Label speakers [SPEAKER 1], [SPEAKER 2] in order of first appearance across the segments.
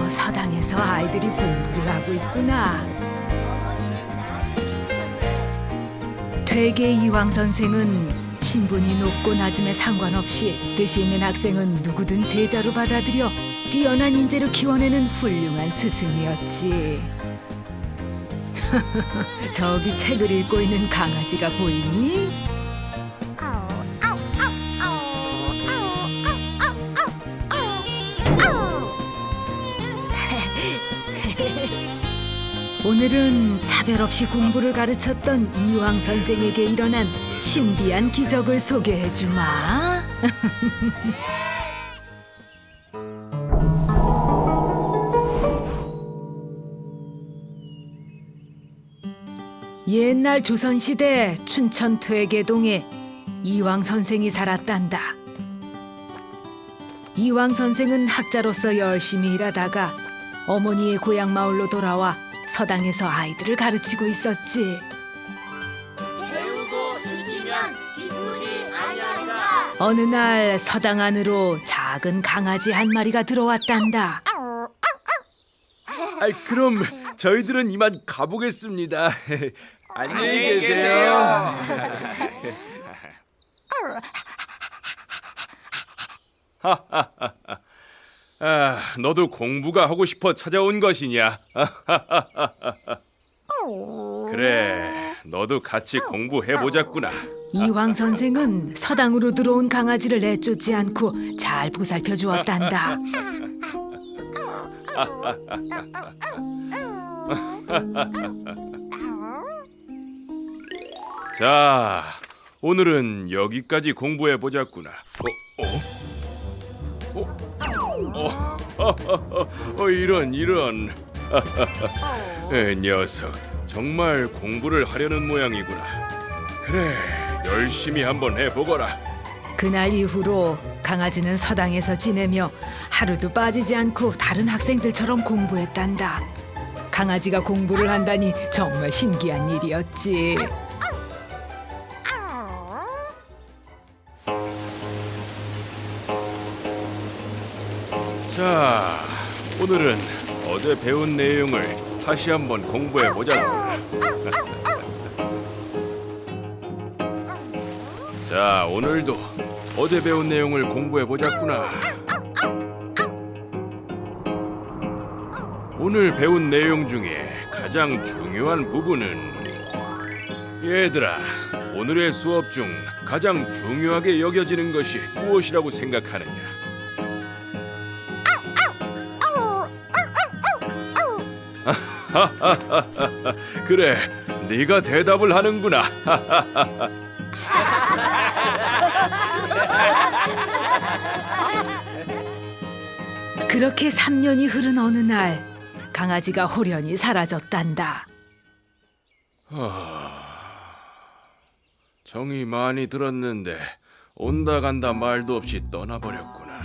[SPEAKER 1] 서당에서 아이들이 공부를 하고 있구나. 퇴계 이황 선생은 신분이 높고 낮음에 상관없이 뜻이 있는 학생은 누구든 제자로 받아들여 뛰어난 인재로 키워내는 훌륭한 스승이었지. 저기 책을 읽고 있는 강아지가 보이니? 오늘은 차별 없이 공부를 가르쳤던 이황 선생에게 일어난 신비한 기적을 소개해 주마. 옛날 조선시대 춘천 퇴계동에 이황 선생이 살았단다. 이황 선생은 학자로서 열심히 일하다가 어머니의 고향 마을로 돌아와 서당에서 아이들을 가르치고 있었지.
[SPEAKER 2] 배우고 익히면 기쁘지 아니하리라.
[SPEAKER 1] 어느 날 서당 안으로 작은 강아지 한 마리가 들어왔단다.
[SPEAKER 3] 그럼 저희들은 이만 가보겠습니다. 안녕히 계세요. 너도 공부가 하고 싶어 찾아온 것이냐? 그래, 너도 같이 공부해보자꾸나.
[SPEAKER 1] 이황 선생은 서당으로 들어온 강아지를 내쫓지 않고 잘 보살펴 주었단다.
[SPEAKER 3] 자, 오늘은 여기까지 공부해보자꾸나. 이런. 녀석, 정말 공부를 하려는 모양이구나. 그래, 열심히 한번 해보거라.
[SPEAKER 1] 그날 이후로 강아지는 서당에서 지내며 하루도 빠지지 않고 다른 학생들처럼 공부했단다. 강아지가 공부를 한다니 정말 신기한 일이었지.
[SPEAKER 3] 자, 오늘은 어제 배운 내용을 다시 한번 공부해보자꾸나. 자, 오늘도 어제 배운 내용을 공부해보자꾸나. 오늘 배운 내용 중에 가장 중요한 부분은, 얘들아, 오늘의 수업 중 가장 중요하게 여겨지는 것이 무엇이라고 생각하느냐? 그래, 네가 대답을 하는구나.
[SPEAKER 1] 그렇게 3년이 흐른 어느 날 강아지가 호련히 사라졌단다.
[SPEAKER 3] 정이 많이 들었는데 온다 간다 말도 없이 떠나버렸구나.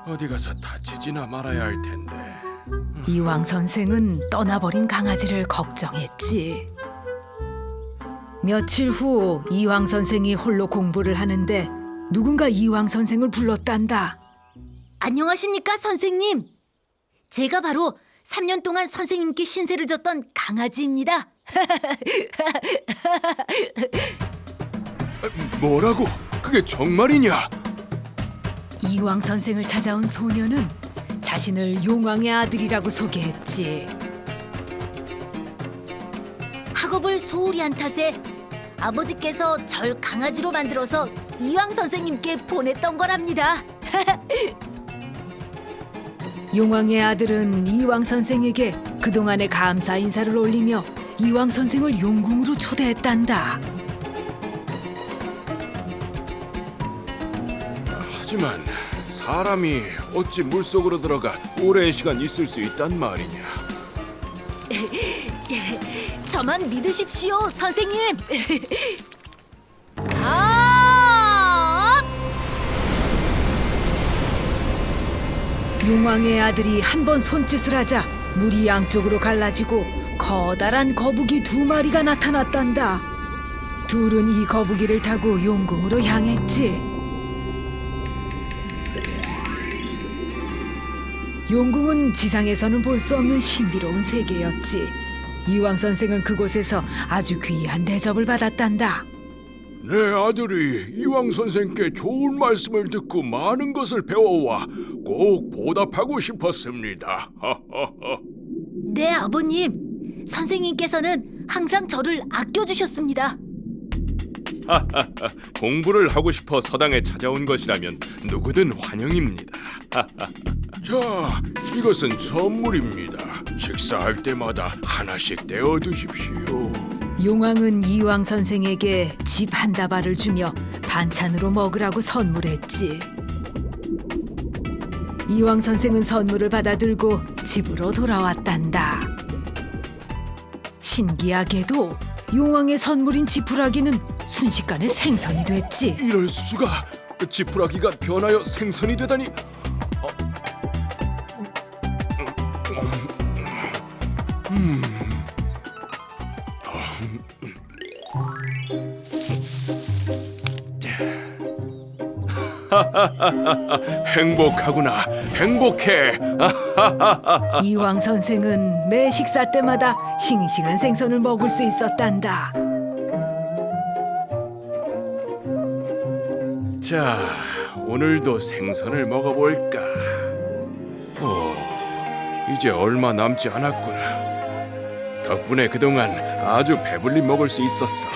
[SPEAKER 3] 어디 가서 다치지나 말아야 할 텐데.
[SPEAKER 1] 이황 선생은 떠나버린 강아지를 걱정했지. 며칠 후 이황 선생이 홀로 공부를 하는데 누군가 이황 선생을 불렀단다.
[SPEAKER 2] 안녕하십니까, 선생님? 제가 바로 3년 동안 선생님께 신세를 졌던 강아지입니다.
[SPEAKER 3] 뭐라고? 그게 정말이냐?
[SPEAKER 1] 이황 선생을 찾아온 소녀는 자신을 용왕의 아들이라고 소개했지.
[SPEAKER 2] 학업을 소홀히 한 탓에 아버지께서 절 강아지로 만들어서 이황 선생님께 보냈던 거랍니다.
[SPEAKER 1] 용왕의 아들은 이황 선생에게 그동안의 감사 인사를 올리며 이황 선생을 용궁으로 초대했단다.
[SPEAKER 3] 하지만 사람이 어찌 물속으로 들어가 오랜 시간 있을 수 있단 말이냐?
[SPEAKER 2] 저만 믿으십시오, 선생님.
[SPEAKER 1] 용왕의 아들이 한 번 손짓을 하자 물이 양쪽으로 갈라지고 커다란 거북이 2마리가 나타났단다. 둘은 이 거북이를 타고 용궁으로 향했지. 용궁은 지상에서는 볼 수 없는 신비로운 세계였지. 이왕 선생은 그곳에서 아주 귀한 대접을 받았단다.
[SPEAKER 3] 내 아들이 이왕 선생께 좋은 말씀을 듣고 많은 것을 배워와 꼭 보답하고 싶었습니다.
[SPEAKER 2] 네, 아버님. 선생님께서는 항상 저를 아껴주셨습니다.
[SPEAKER 3] 공부를 하고 싶어 서당에 찾아온 것이라면 누구든 환영입니다. 자, 이것은 선물입니다. 식사할 때마다 하나씩 떼어 드십시오.
[SPEAKER 1] 용왕은 이왕 선생에게 집 한 다발을 주며 반찬으로 먹으라고 선물했지. 이왕 선생은 선물을 받아들고 집으로 돌아왔단다. 신기하게도 용왕의 선물인 지푸라기는 순식간에 생선이 됐지.
[SPEAKER 3] 이럴 수가! 지푸라기가 변하여 생선이 되다니! 행복하구나, 행복해.
[SPEAKER 1] 이왕 선생은 매 식사 때마다 싱싱한 생선을 먹을 수 있었단다.
[SPEAKER 3] 자, 오늘도 생선을 먹어볼까. 오, 이제 얼마 남지 않았구나. 덕분에 그동안 아주 배불리 먹을 수 있었어.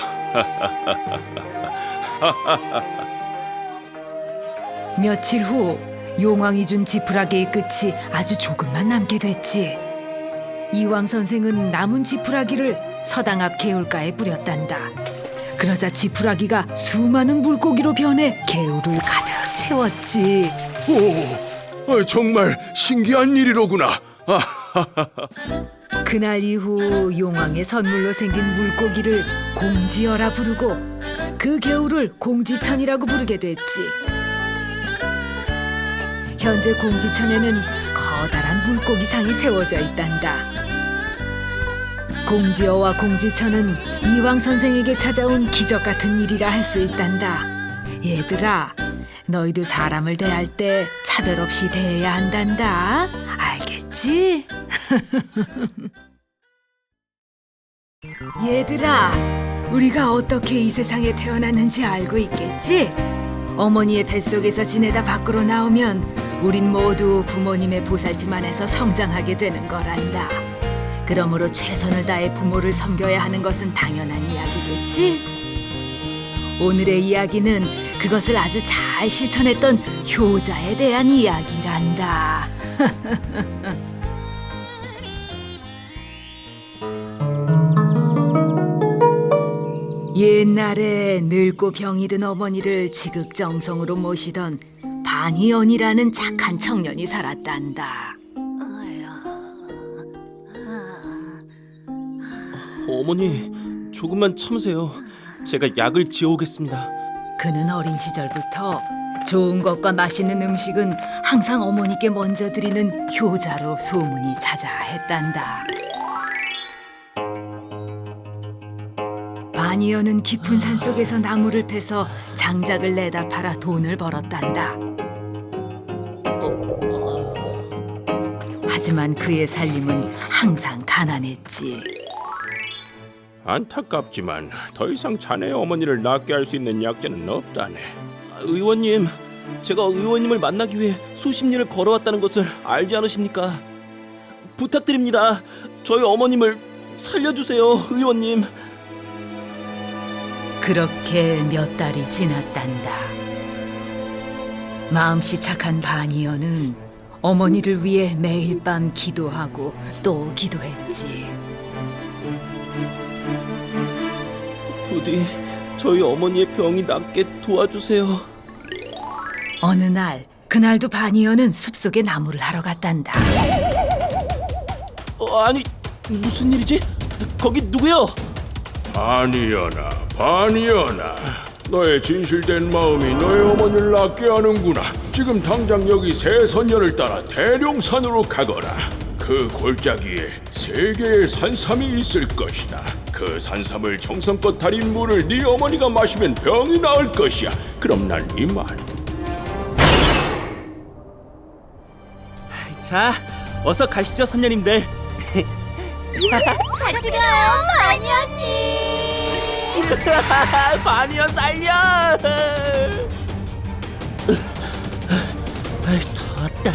[SPEAKER 1] 며칠 후 용왕이 준 지푸라기의 끝이 아주 조금만 남게 됐지. 이왕 선생은 남은 지푸라기를 서당 앞 개울가에 뿌렸단다. 그러자 지푸라기가 수많은 물고기로 변해 개울을 가득 채웠지.
[SPEAKER 3] 오, 정말 신기한 일이로구나.
[SPEAKER 1] 그날 이후 용왕의 선물로 생긴 물고기를 공지어라 부르고 그 개울을 공지천이라고 부르게 됐지. 현재 공지천에는 커다란 물고기상이 세워져 있단다. 공지어와 공지천은 이왕 선생에게 찾아온 기적 같은 일이라 할 수 있단다. 얘들아, 너희도 사람을 대할 때 차별 없이 대해야 한단다. 알겠지? 얘들아, 우리가 어떻게 이 세상에 태어났는지 알고 있겠지? 어머니의 뱃속에서 지내다 밖으로 나오면 우린 모두 부모님의 보살핌 안에서 성장하게 되는 거란다. 그러므로 최선을 다해 부모를 섬겨야 하는 것은 당연한 이야기겠지? 오늘의 이야기는 그것을 아주 잘 실천했던 효자에 대한 이야기란다. 옛날에 늙고 병이 든 어머니를 지극정성으로 모시던 반희연이라는 착한 청년이 살았단다.
[SPEAKER 4] 어머니, 조금만 참으세요. 제가 약을 지어오겠습니다.
[SPEAKER 1] 그는 어린 시절부터 좋은 것과 맛있는 음식은 항상 어머니께 먼저 드리는 효자로 소문이 자자했단다. 반희연은 깊은 산속에서 나무를 패서 장작을 내다 팔아 돈을 벌었단다. 하지만 그의 살림은 항상 가난했지.
[SPEAKER 3] 안타깝지만 더 이상 자네 어머니를 낫게 할 수 있는 약재는 없다네.
[SPEAKER 4] 의원님, 제가 의원님을 만나기 위해 수십 리를 걸어왔다는 것을 알지 않으십니까? 부탁드립니다. 저희 어머님을 살려주세요, 의원님.
[SPEAKER 1] 그렇게 몇 달이 지났단다. 마음씨 착한 반희연은 어머니를 위해 매일 밤 기도하고 또 기도했지.
[SPEAKER 4] 부디 저희 어머니의 병이 낫게 도와주세요.
[SPEAKER 1] 어느 날 그날도 반희연은 숲속에 나무를 하러 갔단다.
[SPEAKER 4] 아니, 무슨 일이지? 거기 누구요?
[SPEAKER 3] 반희연아, 반희연아, 너의 진실된 마음이 너의 어머니를 낫게 하는구나. 지금 당장 여기 새선녀를 따라 대룡산으로 가거라. 그 골짜기에 세 개의 산삼이 있을 것이다. 그 산삼을 정성껏 달인 물을 네 어머니가 마시면 병이 나을 것이야. 그럼 난 이만.
[SPEAKER 4] 자, 어서 가시죠, 선녀님들.
[SPEAKER 2] 같이 가요, 바니 언니.
[SPEAKER 4] 바니언 살려! 더웠다.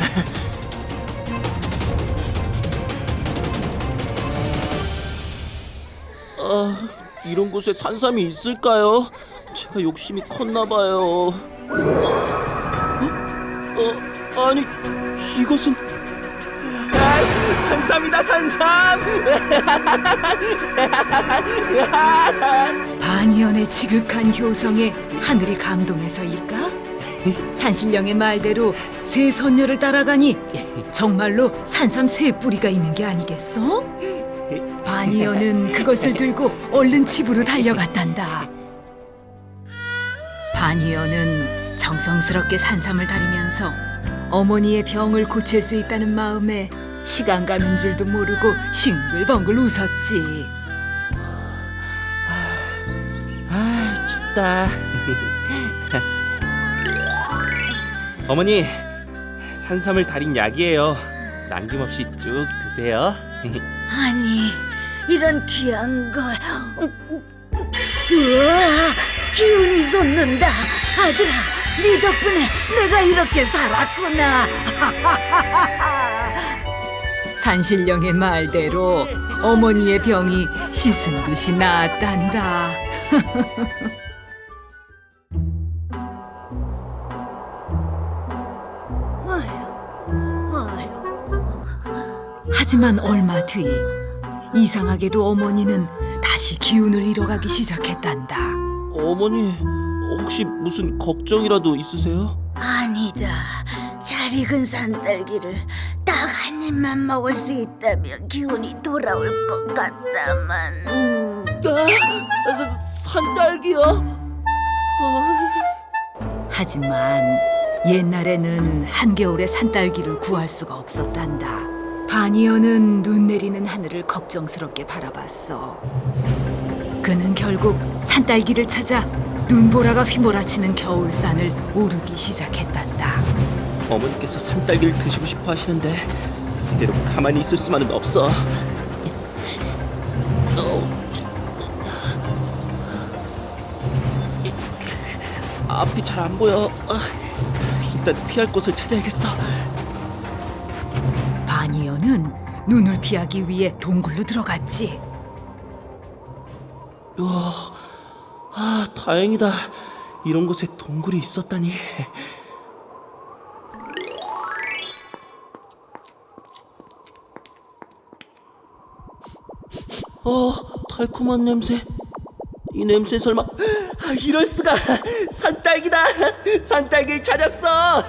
[SPEAKER 4] 이런 곳에 산삼이 있을까요? 제가 욕심이 컸나 봐요. 아니, 이것은 산삼이다, 산삼!
[SPEAKER 1] 반이연의 지극한 효성에 하늘이 감동해서일까? 산신령의 말대로 새 선녀를 따라가니 정말로 산삼 새 뿌리가 있는 게 아니겠어? 반이연은 그것을 들고 얼른 집으로 달려갔단다. 반이연은 정성스럽게 산삼을 다리면서 어머니의 병을 고칠 수 있다는 마음에 시간 가는 줄도 모르고 싱글벙글 웃었지.
[SPEAKER 4] 춥다. 어머니, 산삼을 달인 약이에요. 남김없이 쭉 드세요.
[SPEAKER 2] 아니, 이런 귀한 걸. 우와, 기운이 솟는다. 아들아, 네 덕분에 내가 이렇게 살았구나.
[SPEAKER 1] 산신령의 말대로 어머니의 병이 씻은 듯이 나았단다. 하지만 얼마 뒤 이상하게도 어머니는 다시 기운을 잃어가기 시작했단다.
[SPEAKER 4] 어머니, 혹시 무슨 걱정이라도 있으세요?
[SPEAKER 2] 아니다. 잘 익은 산딸기를 딱 한 입만 먹을 수 있다면 기운이 돌아올 것 같다만.
[SPEAKER 4] 산딸기요?
[SPEAKER 1] 하지만 옛날에는 한겨울에 산딸기를 구할 수가 없었단다. 바니어는 눈 내리는 하늘을 걱정스럽게 바라봤어. 그는 결국 산딸기를 찾아 눈보라가 휘몰아치는 겨울산을 오르기 시작했단다.
[SPEAKER 4] 어머니께서 산딸기를 드시고 싶어 하시는데 이대로 가만히 있을 수만은 없어. 앞이 잘 안 보여. 일단 피할 곳을 찾아야겠어.
[SPEAKER 1] 바니어는 눈을 피하기 위해 동굴로 들어갔지.
[SPEAKER 4] 다행이다. 이런 곳에 동굴이 있었다니. 달콤한 냄새. 이 냄새 설마 이럴 수가. 산딸기다. 산딸기를 찾았어.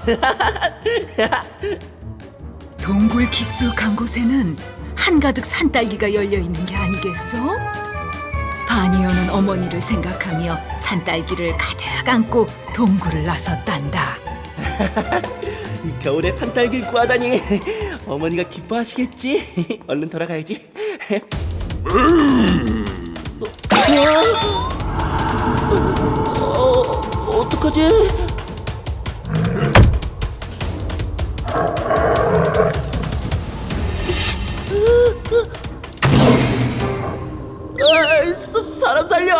[SPEAKER 1] 동굴 깊숙한 곳에는 한가득 산딸기가 열려 있는 게 아니겠어? 바니어는 어머니를 생각하며 산딸기를 가득 안고 동굴을 나섰단다.
[SPEAKER 4] 이 겨울에 산딸기를 구하다니 어머니가 기뻐하시겠지. 얼른 돌아가야지. 어떡하지? 사람 살려!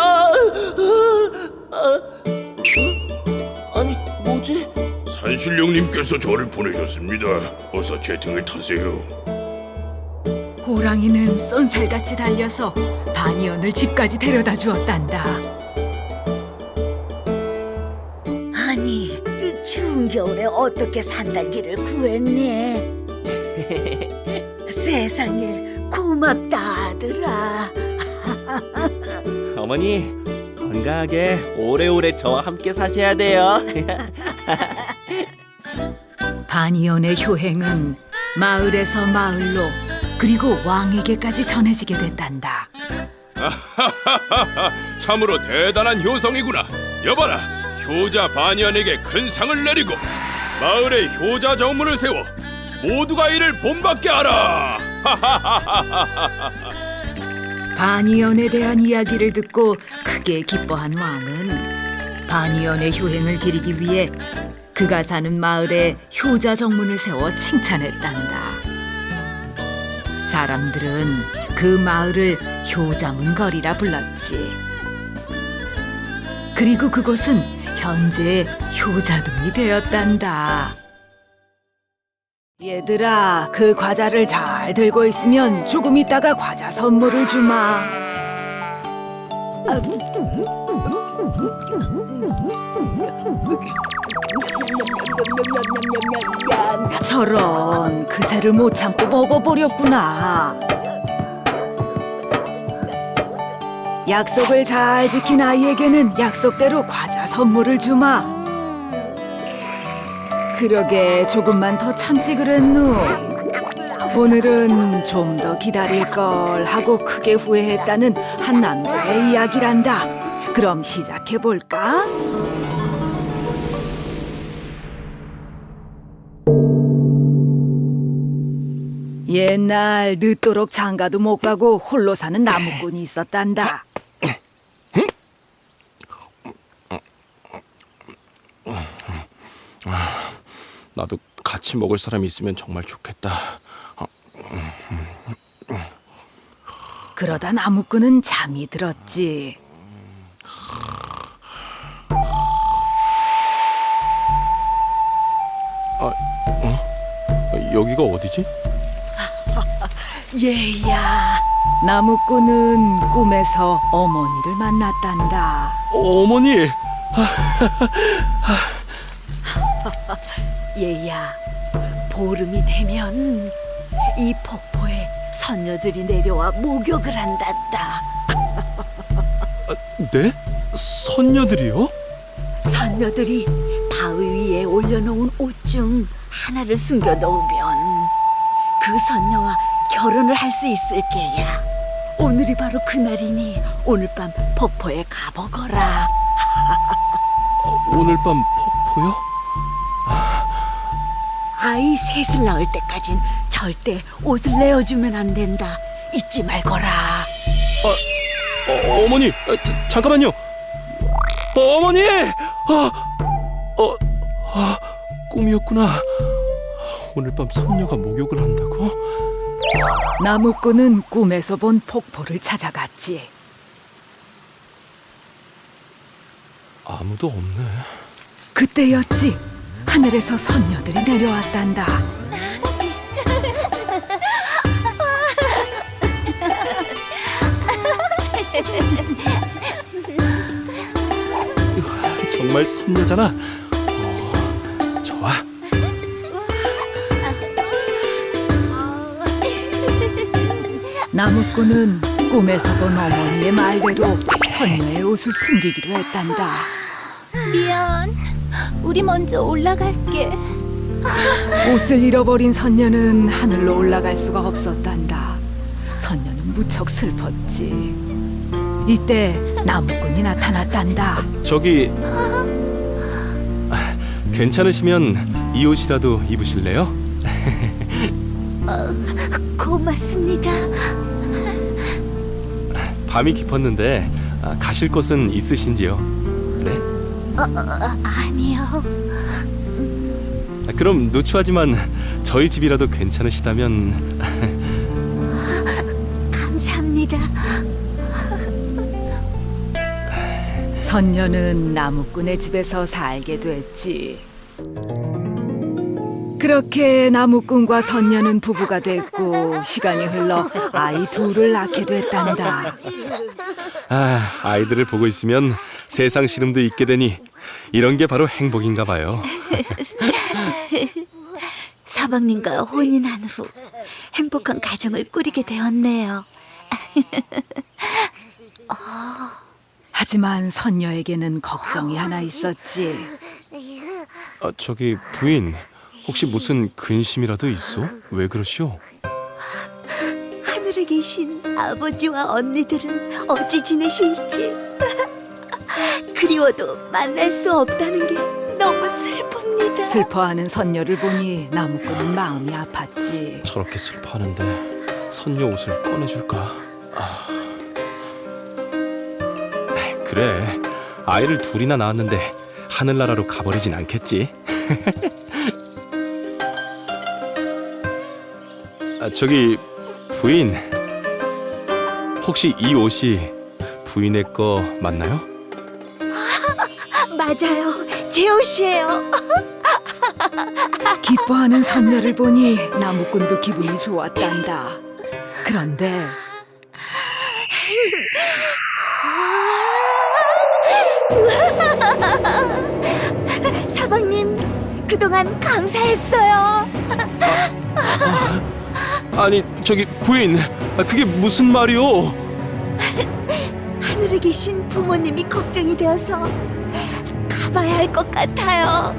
[SPEAKER 4] 아니, 뭐지?
[SPEAKER 3] 산신령님께서 저를 보내셨습니다. 어서 제 등을 타세요.
[SPEAKER 1] 호랑이는 쏜살같이 달려서 바니언을 집까지 데려다 주었단다.
[SPEAKER 2] 아니, 이 추운 겨울에 어떻게 산딸기를 구했니? 세상에, 고맙다 아들아.
[SPEAKER 4] 어머니, 건강하게 오래오래 저와 함께 사셔야 돼요.
[SPEAKER 1] 바니언의 효행은 마을에서 마을로 그리고 왕에게까지 전해지게 됐단다.
[SPEAKER 3] 참으로 대단한 효성이구나. 여봐라, 효자 반연에게 큰 상을 내리고 마을에 효자 정문을 세워 모두가 이를 본받게 하라.
[SPEAKER 1] 바니언에 대한 이야기를 듣고 크게 기뻐한 왕은 바니언의 효행을 기리기 위해 그가 사는 마을에 효자 정문을 세워 칭찬했단다. 사람들은 그 마을을 효자문 거리라 불렀지. 그리고 그곳은 현재 효자동이 되었단다. 얘들아, 그 과자를 잘 들고 있으면 조금 있다가 과자 선물을 주마. 저런, 그새를 못 참고 먹어버렸구나. 약속을 잘 지킨 아이에게는 약속대로 과자 선물을 주마. 그러게, 조금만 더 참지 그랬누. 오늘은 좀 더 기다릴 걸 하고 크게 후회했다는 한 남자의 이야기란다. 그럼 시작해 볼까? 옛날 늦도록 장가도 못 가고 홀로 사는 나무꾼이 있었단다.
[SPEAKER 4] 나도 같이 먹을 사람이 있으면 정말 좋겠다.
[SPEAKER 1] 그러다 나무꾼은 잠이 들었지.
[SPEAKER 4] 여기가 어디지?
[SPEAKER 2] 얘야,
[SPEAKER 1] 나무꾼은 꿈에서 어머니를 만났단다.
[SPEAKER 4] 어머니!
[SPEAKER 2] 얘야, 보름이 되면 이 폭포에 선녀들이 내려와 목욕을 한단다.
[SPEAKER 4] 네? 선녀들이요?
[SPEAKER 2] 선녀들이 바위 위에 올려놓은 옷 중 하나를 숨겨놓으면 그 선녀와 결혼을 할 수 있을 게야. 오늘이 바로 그날이니 오늘 밤 폭포에 가보거라.
[SPEAKER 4] 오늘 밤 폭포요?
[SPEAKER 2] 아이 셋을 낳을 때까진 절대 옷을 내어주면 안 된다. 잊지 말거라.
[SPEAKER 4] 어머니! 잠깐만요! 어머니! 꿈이었구나. 오늘 밤 선녀가 목욕을 한다고?
[SPEAKER 1] 나무꾼은 꿈에서 본 폭포를 찾아갔지.
[SPEAKER 4] 아무도 없네.
[SPEAKER 1] 그때였지. 하늘에서 선녀들이 내려왔단다.
[SPEAKER 4] 정말 선녀잖아. 좋아.
[SPEAKER 1] 나무꾼은 꿈에서 본 어머니의 말대로 선녀의 옷을 숨기기로 했단다.
[SPEAKER 5] 미안. 우리 먼저 올라갈게.
[SPEAKER 1] 옷을 잃어버린 선녀는 하늘로 올라갈 수가 없었단다. 선녀는 무척 슬펐지. 이때 나무꾼이 나타났단다.
[SPEAKER 4] 저기 괜찮으시면 이 옷이라도 입으실래요?
[SPEAKER 2] 고맙습니다.
[SPEAKER 4] 밤이 깊었는데 가실 곳은 있으신지요? 네?
[SPEAKER 2] 아니요.
[SPEAKER 4] 그럼 누추하지만 저희 집이라도 괜찮으시다면.
[SPEAKER 2] 감사합니다.
[SPEAKER 1] 선녀는 나무꾼의 집에서 살게 됐지. 그렇게 나무꾼과 선녀는 부부가 됐고 시간이 흘러 아이 둘을 낳게 됐단다.
[SPEAKER 4] 아이들을 보고 있으면 세상 시름도 잊게 되니 이런 게 바로 행복인가 봐요.
[SPEAKER 2] 사방님과 혼인한 후 행복한 가정을 꾸리게 되었네요.
[SPEAKER 1] 하지만 선녀에게는 걱정이 하나 있었지.
[SPEAKER 4] 저기 부인, 혹시 무슨 근심이라도 있어? 왜 그러시오?
[SPEAKER 2] 하늘에 계신 아버지와 언니들은 어찌 지내실지. 그리워도 만날 수 없다는 게 너무 슬픕니다.
[SPEAKER 1] 슬퍼하는 선녀를 보니 나무꾼은 마음이 아팠지.
[SPEAKER 4] 저렇게 슬퍼하는데 선녀 옷을 꺼내줄까? 그래, 아이를 둘이나 낳았는데 하늘나라로 가버리진 않겠지. 저기 부인, 혹시 이 옷이 부인의 거 맞나요?
[SPEAKER 2] 맞아요. 제 옷이에요.
[SPEAKER 1] 기뻐하는 선녀를 보니 나무꾼도 기분이 좋았단다. 그런데
[SPEAKER 2] 사방님, 그동안 감사했어요.
[SPEAKER 4] 아니, 저기 부인, 그게 무슨 말이오?
[SPEAKER 2] 하늘에 계신 부모님이 걱정이 되어서 가봐야 할 것 같아요.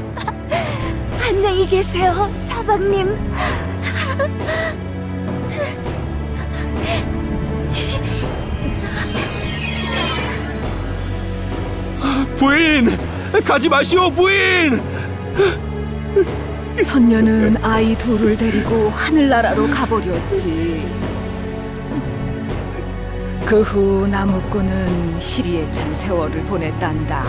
[SPEAKER 2] 안녕히 계세요, 사방님.
[SPEAKER 4] 부인, 가지 마시오, 부인.
[SPEAKER 1] 선녀는 아이 둘을 데리고 하늘나라로 가버렸지. 그 후 나무꾼은 시리에 찬 세월을 보냈단다.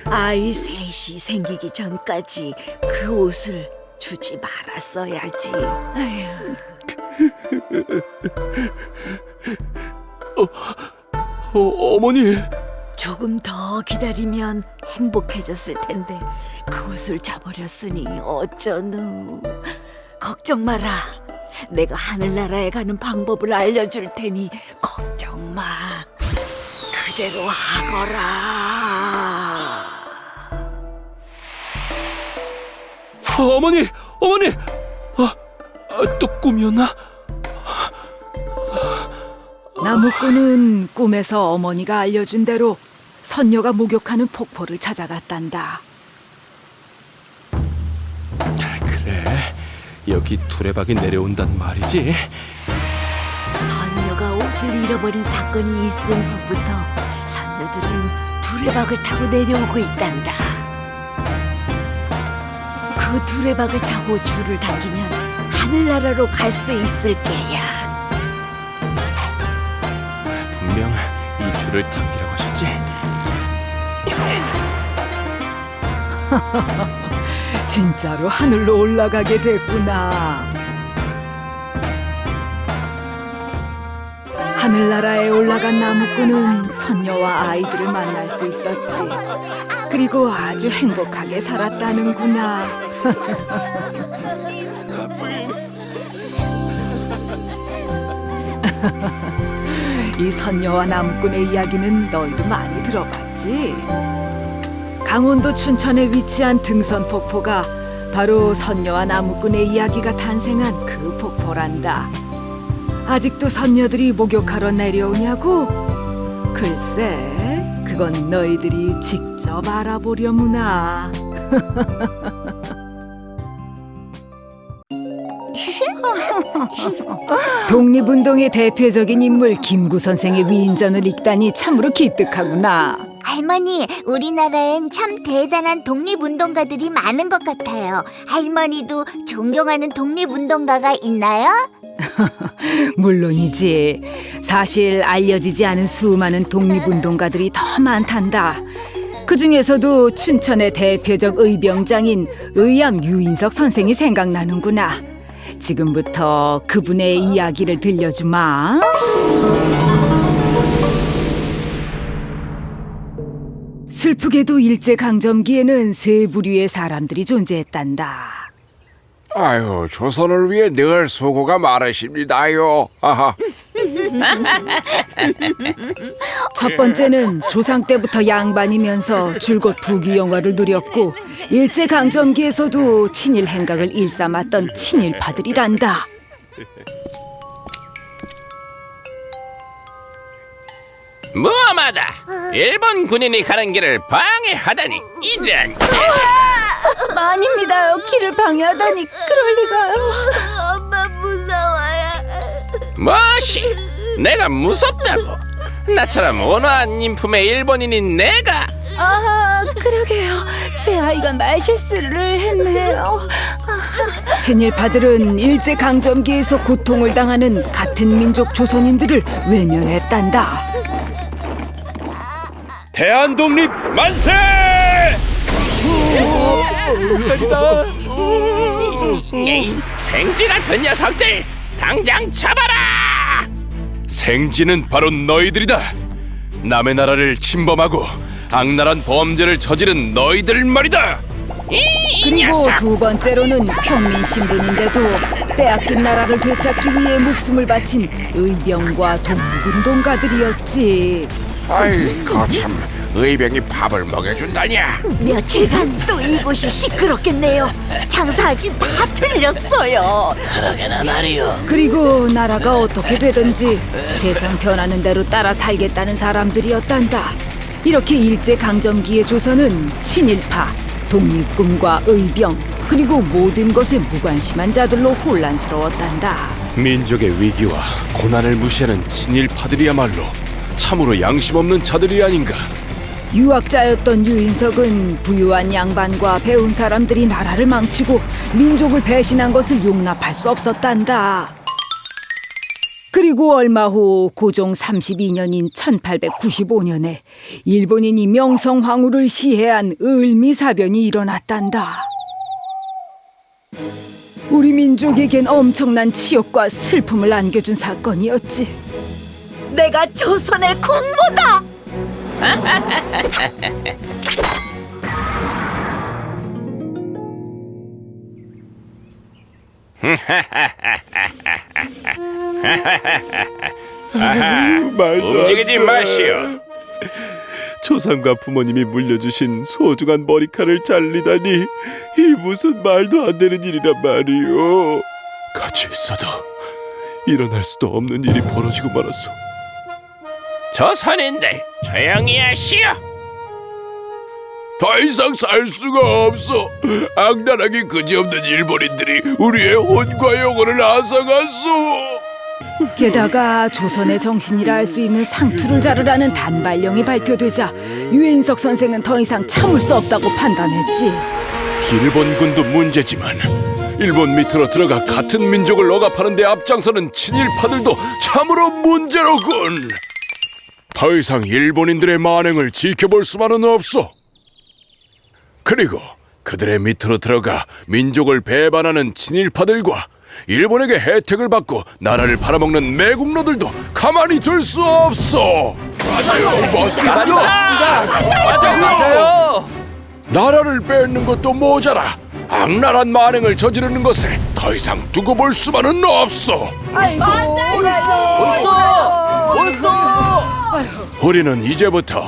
[SPEAKER 2] 아이 셋이 생기기 전까지 그 옷을 주지 말았어야지.
[SPEAKER 4] 어머니.
[SPEAKER 2] 조금 더 기다리면 행복해졌을 텐데 그 옷을 저버렸으니 어쩌누. 걱정 마라. 내가 하늘나라에 가는 방법을 알려줄 테니 걱정 마. 그대로 하거라.
[SPEAKER 4] 어머니, 어머니. 또 꿈이었나?
[SPEAKER 1] 나무꾼은 꿈에서 어머니가 알려준 대로 선녀가 목욕하는 폭포를 찾아갔단다.
[SPEAKER 4] 그래, 여기 두레박이 내려온단 말이지.
[SPEAKER 2] 선녀가 옷을 잃어버린 사건이 있은 후부터 선녀들은 두레박을 타고 내려오고 있단다. 그 두레박을 타고 줄을 당기면 하늘나라로 갈 수 있을 게야.
[SPEAKER 4] 분명 이 줄을 당기라고 하셨지?
[SPEAKER 1] 진짜로 하늘로 올라가게 됐구나. 하늘나라에 올라간 나무꾼은 선녀와 아이들을 만날 수 있었지. 그리고 아주 행복하게 살았다는구나. 이 선녀와 나무꾼의 이야기는 너희도 많이 들어봤지? 강원도 춘천에 위치한 등선 폭포가 바로 선녀와 나무꾼의 이야기가 탄생한 그 폭포란다. 아직도 선녀들이 목욕하러 내려오냐고? 글쎄, 그건 너희들이 직접 알아보려무나. 독립운동의 대표적인 인물 김구 선생의 위인전을 읽다니 참으로 기특하구나.
[SPEAKER 6] 할머니, 우리나라엔 참 대단한 독립운동가들이 많은 것 같아요. 할머니도 존경하는 독립운동가가 있나요?
[SPEAKER 1] 물론이지. 사실 알려지지 않은 수많은 독립운동가들이 더 많단다. 그 중에서도 춘천의 대표적 의병장인 의암 유인석 선생이 생각나는구나. 지금부터 그분의 이야기를 들려주마. 슬프게도 일제강점기에는 세 부류의 사람들이 존재했단다.
[SPEAKER 7] 아유, 조선을 위해 늘 수고가 많으십니다요. 아하.
[SPEAKER 1] 첫 번째는 조상 때부터 양반이면서 줄곧 부귀영화를 누렸고 일제강점기에서도 친일 행각을 일삼았던 친일파들이란다.
[SPEAKER 8] 무엄하다. 일본 군인이 가는 길을 방해하다니 이런.
[SPEAKER 2] 아닙니다요. 길을 방해하다니 그럴 리가요.
[SPEAKER 6] 엄마 무서워요.
[SPEAKER 8] 뭐시? 내가 무섭다고? 나처럼 온화한 인품의 일본인인 내가?
[SPEAKER 2] 아, 그러게요.
[SPEAKER 5] 제 아이가 말실수를 했네요.
[SPEAKER 1] 친일파들은 일제강점기에서 고통을 당하는 같은 민족 조선인들을 외면했단다.
[SPEAKER 3] 대한독립 만세!
[SPEAKER 8] 에이, 생쥐 같은 녀석들 당장 잡아라!
[SPEAKER 3] 생쥐는 바로 너희들이다. 남의 나라를 침범하고 악랄한 범죄를 저지른 너희들 말이다.
[SPEAKER 8] 이
[SPEAKER 1] 그리고
[SPEAKER 8] 녀석!
[SPEAKER 1] 두 번째로는 평민 신분인데도 빼앗긴 나라를 되찾기 위해 목숨을 바친 의병과 독립운동가들이었지.
[SPEAKER 7] 아이 거참 의병이 밥을 먹여준다냐.
[SPEAKER 2] 며칠간 또 이곳이 시끄럽겠네요. 장사하기 다 틀렸어요.
[SPEAKER 4] 그러게나 말이요.
[SPEAKER 1] 그리고 나라가 어떻게 되든지 세상 변하는 대로 따라 살겠다는 사람들이었단다. 이렇게 일제강점기의 조선은 친일파, 독립군과 의병, 그리고 모든 것에 무관심한 자들로 혼란스러웠단다.
[SPEAKER 3] 민족의 위기와 고난을 무시하는 친일파들이야말로 참으로 양심 없는 자들이 아닌가.
[SPEAKER 1] 유학자였던 유인석은 부유한 양반과 배운 사람들이 나라를 망치고 민족을 배신한 것을 용납할 수 없었단다. 그리고 얼마 후 고종 32년인 1895년에 일본인이 명성황후를 시해한 을미사변이 일어났단다. 우리 민족에겐 엄청난 치욕과 슬픔을 안겨준 사건이었지.
[SPEAKER 2] 내가 조선의 국모다.
[SPEAKER 8] 움직이지 마시오.
[SPEAKER 3] 조상과 부모님이 물려주신 소중한 머리칼을 잘리다니 이 무슨 말도 안 되는 일이란 말이오. 같이 있어도 일어날 수도 없는 일이 벌어지고 말았어.
[SPEAKER 8] 조선인들 조용히 하시오.
[SPEAKER 3] 더 이상 살 수가 없어. 악랄하기 그지없는 일본인들이 우리의 혼과 영혼을 앗아갔어.
[SPEAKER 1] 게다가 조선의 정신이라 할 수 있는 상투를 자르라는 단발령이 발표되자 유인석 선생은 더 이상 참을 수 없다고 판단했지.
[SPEAKER 3] 일본군도 문제지만 일본 밑으로 들어가 같은 민족을 억압하는 데 앞장서는 친일파들도 참으로 문제로군. 더 이상 일본인들의 만행을 지켜볼 수만은 없어. 그리고 그들의 밑으로 들어가 민족을 배반하는 친일파들과 일본에게 혜택을 받고 나라를 팔아먹는 매국노들도 가만히 둘 수 없어. 맞아요.
[SPEAKER 4] 맞아요.
[SPEAKER 3] 나라를 뺏는 것도 모자라 악랄한 만행을 저지르는 것에 더 이상 두고 볼 수만은 없어. 우리는 이제부터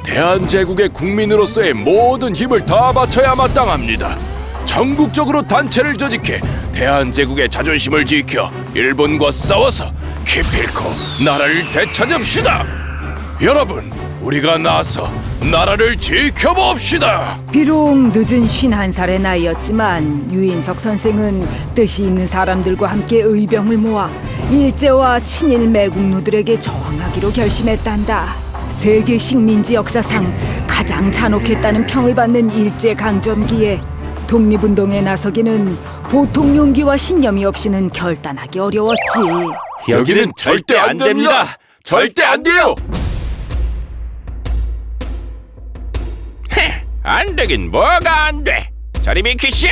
[SPEAKER 3] 대한제국의 국민으로서의 모든 힘을 다 바쳐야 마땅합니다. 전국적으로 단체를 조직해 대한제국의 자존심을 지켜 일본과 싸워서 기필코 나라를 되찾읍시다. 여러분, 우리가 나서 나라를 지켜봅시다.
[SPEAKER 1] 비록 늦은 51살의 나이였지만 유인석 선생은 뜻이 있는 사람들과 함께 의병을 모아 일제와 친일 매국노들에게 저항하기로 결심했단다. 세계 식민지 역사상 가장 잔혹했다는 평을 받는 일제강점기에 독립운동에 나서기는 보통 용기와 신념이 없이는 결단하기 어려웠지.
[SPEAKER 3] 여기는 절대 안 됩니다. 절대 안 돼요.
[SPEAKER 8] 안 되긴 뭐가 안 돼. 저리 비키시오.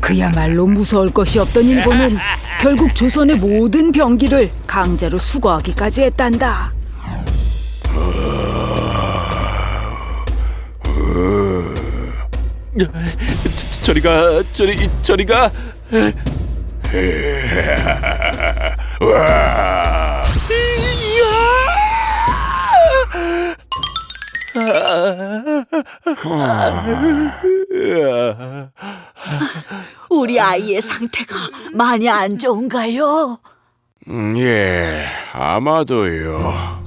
[SPEAKER 1] 그야말로 무서울 것이 없던 일본은 결국 조선의 모든 병기를 강제로 수거하기까지 했단다.
[SPEAKER 3] 저리가.
[SPEAKER 2] 우리 아이의 상태가 많이 안 좋은가요?
[SPEAKER 3] 예, 아마도요.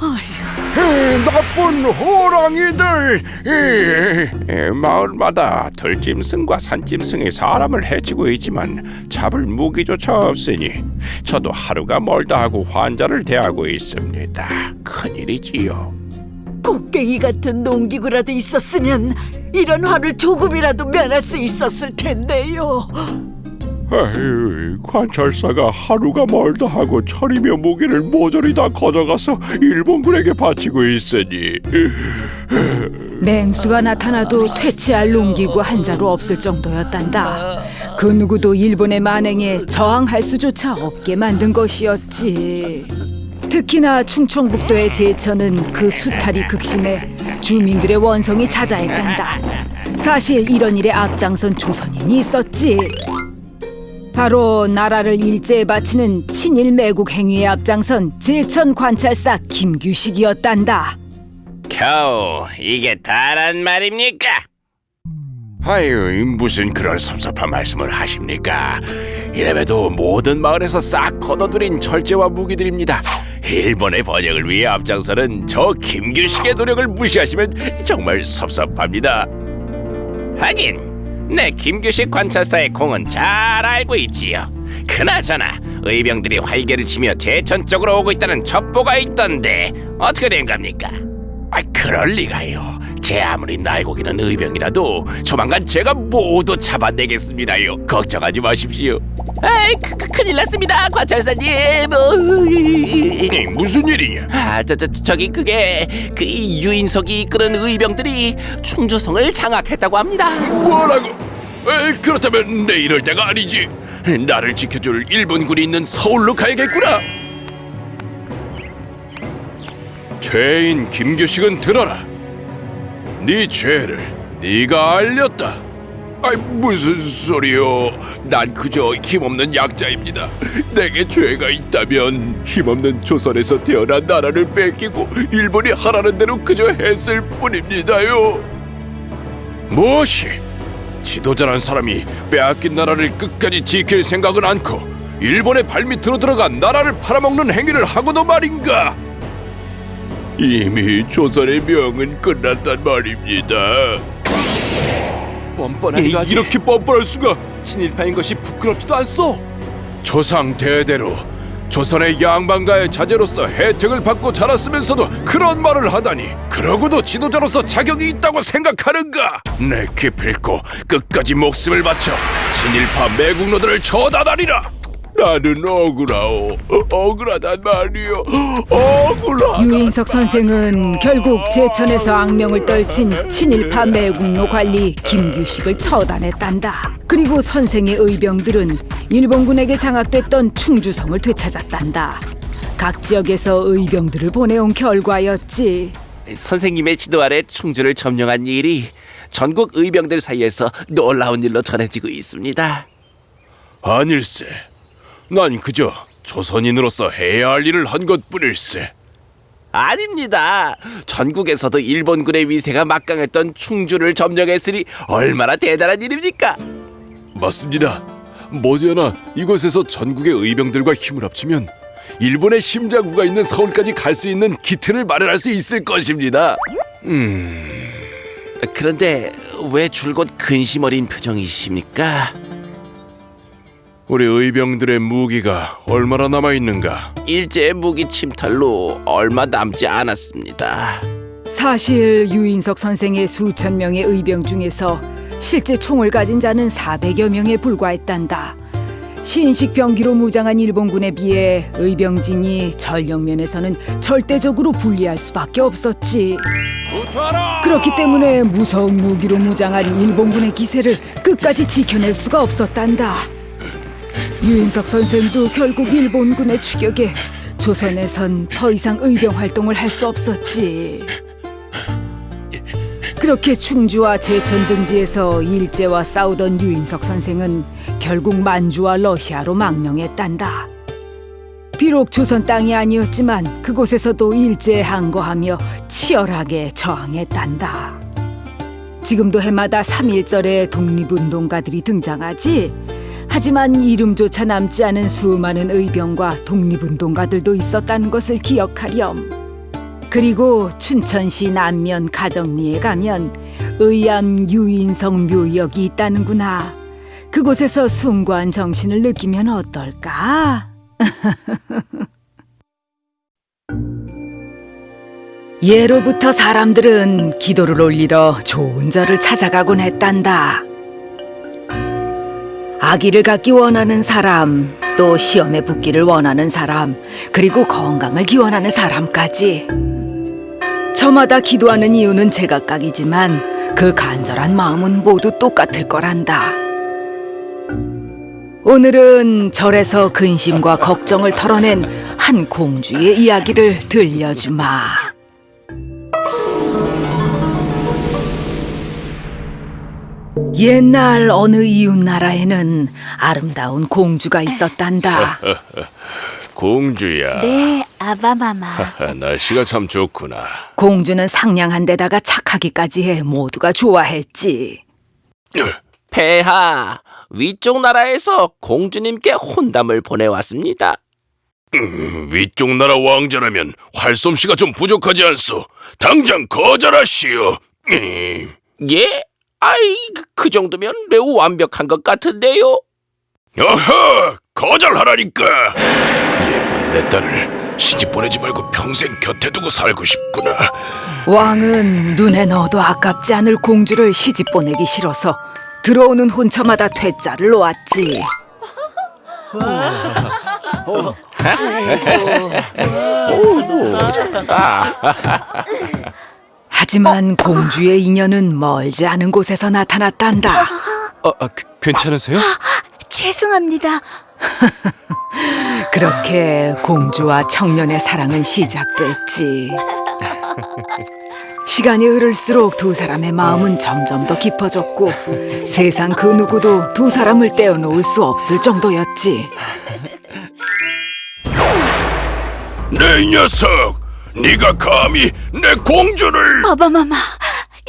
[SPEAKER 3] 나쁜 호랑이들! 마을마다 들짐승과 산짐승이 사람을 해치고 있지만 잡을 무기조차 없으니 저도 하루가 멀다 하고 환자를 대하고 있습니다. 큰일이지요.
[SPEAKER 2] 곡괭이 같은 농기구라도 있었으면 이런 화를 조금이라도 면할 수 있었을 텐데요.
[SPEAKER 3] 에이, 관찰사가 하루가 멀다 하고 철이며 무기를 모조리 다 가져가서 일본군에게 바치고 있으니
[SPEAKER 1] 맹수가 나타나도 퇴치할 농기구 한 자루 없을 정도였단다. 그 누구도 일본의 만행에 저항할 수조차 없게 만든 것이었지. 특히나 충청북도의 제천은 그 수탈이 극심해 주민들의 원성이 자자했단다. 사실 이런 일에 앞장선 조선인이 있었지. 바로 나라를 일제에 바치는 친일 매국 행위에 앞장선 제천 관찰사 김규식이었단다.
[SPEAKER 8] 겨우 이게 다란 말입니까?
[SPEAKER 7] 아유, 무슨 그런 섭섭한 말씀을 하십니까? 이래봬도 모든 마을에서 싹 걷어들인 철제와 무기들입니다. 일본의 번영을 위해 앞장서는 저 김규식의 노력을 무시하시면 정말 섭섭합니다.
[SPEAKER 8] 하긴 내 김규식 관찰사의 공은 잘 알고 있지요. 그나저나 의병들이 활개를 치며 제천 쪽으로 오고 있다는 첩보가 있던데 어떻게 된 겁니까?
[SPEAKER 7] 그럴 리가요. 제 아무리 날고기는 의병이라도 조만간 제가 모두 잡아내겠습니다요. 걱정하지 마십시오.
[SPEAKER 4] 아이, 큰일 났습니다, 관찰사님.
[SPEAKER 7] 무슨 일이냐?
[SPEAKER 4] 저기 그게 그 유인석이 이끄는 의병들이 충주성을 장악했다고 합니다.
[SPEAKER 7] 뭐라고? 그렇다면 내 이럴 때가 아니지. 나를 지켜줄 일본군이 있는 서울로 가야겠구나. 죄인 김규식은 들어라. 네 죄를 네가 알렸다. 무슨 소리요? 난 그저 힘없는 약자입니다. 내게 죄가 있다면 힘없는 조선에서 태어난 나라를 뺏기고 일본이 하라는 대로 그저 했을 뿐입니다요. 무엇이? 지도자란 사람이 빼앗긴 나라를 끝까지 지킬 생각은 않고 일본의 발밑으로 들어간 나라를 팔아먹는 행위를 하고도 말인가? 이미 조선의 명은 끝났단 말입니다.
[SPEAKER 4] 뻔뻔하기도 하지.
[SPEAKER 7] 이렇게 뻔뻔할 수가?
[SPEAKER 4] 친일파인 것이 부끄럽지도 않소.
[SPEAKER 7] 조상 대대로 조선의 양반가의 자제로서 혜택을 받고 자랐으면서도 그런 말을 하다니, 그러고도 지도자로서 자격이 있다고 생각하는가? 내 기필코 끝까지 목숨을 바쳐 친일파 매국노들을 처단하리라. 나는 억울하오. 억울하단 말이오. 억울하다.
[SPEAKER 1] 유인석 선생은 결국 제천에서 악명을 떨친 친일파 매국노 관리 김규식을 처단했단다. 그리고 선생의 의병들은 일본군에게 장악됐던 충주성을 되찾았단다. 각 지역에서 의병들을 보내온 결과였지.
[SPEAKER 4] 선생님의 지도 아래 충주를 점령한 일이 전국 의병들 사이에서 놀라운 일로 전해지고 있습니다.
[SPEAKER 7] 아닐세. 난 그저 조선인으로서 해야 할 일을 한 것뿐일세.
[SPEAKER 4] 아닙니다. 전국에서도 일본군의 위세가 막강했던 충주를 점령했으니 얼마나 대단한 일입니까?
[SPEAKER 7] 맞습니다. 머지않아 이곳에서 전국의 의병들과 힘을 합치면 일본의 심장구가 있는 서울까지 갈 수 있는 기틀을 마련할 수 있을 것입니다.
[SPEAKER 4] 그런데 왜 줄곧 근심 어린 표정이십니까?
[SPEAKER 7] 우리 의병들의 무기가 얼마나 남아있는가?
[SPEAKER 4] 일제 무기 침탈로 얼마 남지 않았습니다.
[SPEAKER 1] 사실 유인석 선생의 수천 명의 의병 중에서 실제 총을 가진 자는 400여 명에 불과했단다. 신식 병기로 무장한 일본군에 비해 의병진이 전력면에서는 절대적으로 불리할 수밖에 없었지. 그렇기 때문에 무서운 무기로 무장한 일본군의 기세를 끝까지 지켜낼 수가 없었단다. 유인석 선생도 결국 일본군의 추격에 조선에선 더 이상 의병 활동을 할 수 없었지. 그렇게 충주와 제천 등지에서 일제와 싸우던 유인석 선생은 결국 만주와 러시아로 망명했단다. 비록 조선 땅이 아니었지만 그곳에서도 일제에 항거하며 치열하게 저항했단다. 지금도 해마다 3.1절에 독립운동가들이 등장하지. 하지만 이름조차 남지 않은 수많은 의병과 독립운동가들도 있었다는 것을 기억하렴. 그리고 춘천시 남면 가정리에 가면 의암 유인석 묘역이 있다는구나. 그곳에서 숭고한 정신을 느끼면 어떨까? 예로부터 사람들은 기도를 올리러 좋은 절을 찾아가곤 했단다. 아기를 갖기 원하는 사람, 또 시험에 붙기를 원하는 사람, 그리고 건강을 기원하는 사람까지. 저마다 기도하는 이유는 제각각이지만 그 간절한 마음은 모두 똑같을 거란다. 오늘은 절에서 근심과 걱정을 털어낸 한 공주의 이야기를 들려주마. 옛날 어느 이웃나라에는 아름다운 공주가 있었단다.
[SPEAKER 7] 공주야.
[SPEAKER 2] 네, 아바마마.
[SPEAKER 7] 날씨가 참 좋구나.
[SPEAKER 1] 공주는 상냥한 데다가 착하기까지 해 모두가 좋아했지.
[SPEAKER 4] 폐하, 위쪽 나라에서 공주님께 혼담을 보내왔습니다.
[SPEAKER 7] 위쪽 나라 왕자라면 활솜씨가 좀 부족하지 않소. 당장 거절하시오.
[SPEAKER 4] 예? 아이, 그 정도면 매우 완벽한 것 같은데요.
[SPEAKER 7] 어허! 거절하라니까. 예쁜 내 딸을 시집 보내지 말고 평생 곁에 두고 살고 싶구나.
[SPEAKER 1] 왕은 눈에 넣어도 아깝지 않을 공주를 시집 보내기 싫어서 들어오는 혼처마다 퇴짜를 놓았지. 하지만 공주의 인연은 멀지 않은 곳에서 나타났단다.
[SPEAKER 3] 괜찮으세요?
[SPEAKER 2] 죄송합니다.
[SPEAKER 1] 그렇게 공주와 청년의 사랑은 시작됐지. 시간이 흐를수록 두 사람의 마음은 점점 더 깊어졌고 세상 그 누구도 두 사람을 떼어놓을 수 없을 정도였지.
[SPEAKER 7] 내 녀석! 네가 감히 내 공주를!
[SPEAKER 2] 아바마마,